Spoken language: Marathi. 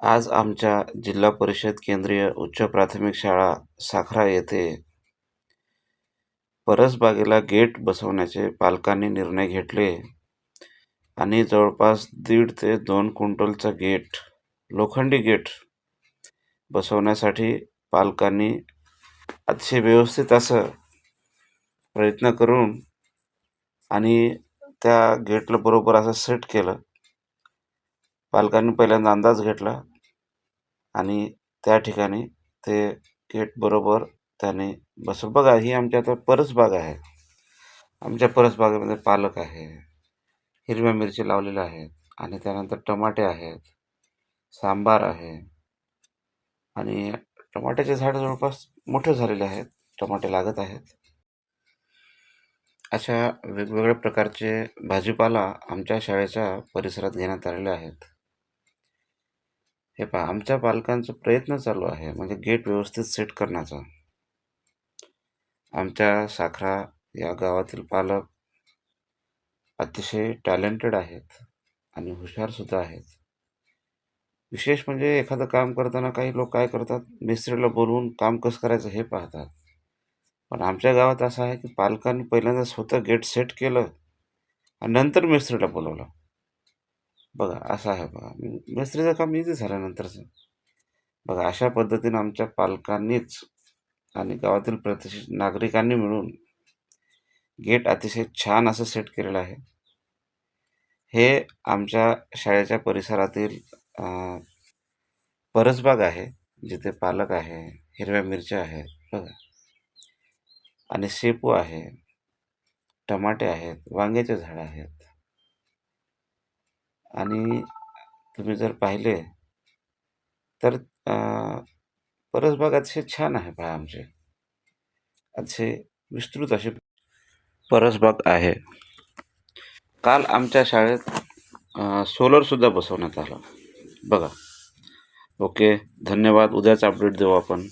आज आमच्या जिल्हा परिषद केंद्रीय उच्च प्राथमिक शाळा साखरा येथे परसबागेला गेट बसवण्याचे पालकांनी निर्णय घेतले आणि जवळपास 1.5 ते 2 क्विंटलचा गेट, लोखंडी गेट बसवण्यासाठी पालकांनी अतिशय व्यवस्थित असं प्रयत्न करून आणि त्या गेटला बरोबर असं सेट केलं. पालकांनी पहिल्यांदा अंदाज घेतला आणि त्या ठिकाणी ते गेट बरोबर त्याने बघा, ही आमची आता परसबाग आहे. आमच्या परसबागेमध्ये पालक आहे, हिरव्या मिरची लावलेल्या आहेत आणि त्यानंतर टमाटे आहेत, सांबार आहे आणि टमाट्याचे झाड जवळपास मोठे झालेले आहेत. टमाटे लागत आहेत. अशा वेगवेगळ्या प्रकारचे भाजीपाला आमच्या शाळेच्या परिसरात घेण्यात आलेले आहेत. हे पहा, आमच्या पालकांचा प्रयत्न चालू आहे म्हणजे गेट व्यवस्थित सेट करण्याचा. आमच्या साखरा या गावातील पालक अतिशय टॅलेंटेड आहेत आणि हुशारसुद्धा आहेत. विशेष म्हणजे एखादं काम करताना काही लोक काय करतात, मिस्त्रीला बोलवून काम कसं करायचं हे पाहतात. पण आमच्या गावात असं आहे की पालकांनी पहिल्यांदा स्वतः गेट सेट केलं आणि नंतर मिस्त्रीला बोलवलं. बघा, असं आहे बघा. मिस्त्रीचं काम इझी झाल्यानंतरचं. बघा, अशा पद्धतीनं आमच्या पालकांनीच आणि गावातील प्रतिष्ठित नागरिकांनी मिळून गेट अतिशय छान असं सेट केलेलं आहे. हे आमच्या शाळेच्या परिसरातील परसबाग आहे, जिथे पालक आहे, हिरव्या मिरच्या आहेत बघा आणि शेपू आहे, टमाटे आहेत, वांग्याचे झाडं आहेत आणि तुम्ही जर पाहिले तर परसबाग अतिशय छान आहे पहा आमचे. अतिशय विस्तृत अशी परसबाग आहे. काल आमच्या शाळेत सोलरसुद्धा बसवण्यात आला. बघा. ओके. धन्यवाद. उद्याचा अपडेट देऊ आपण.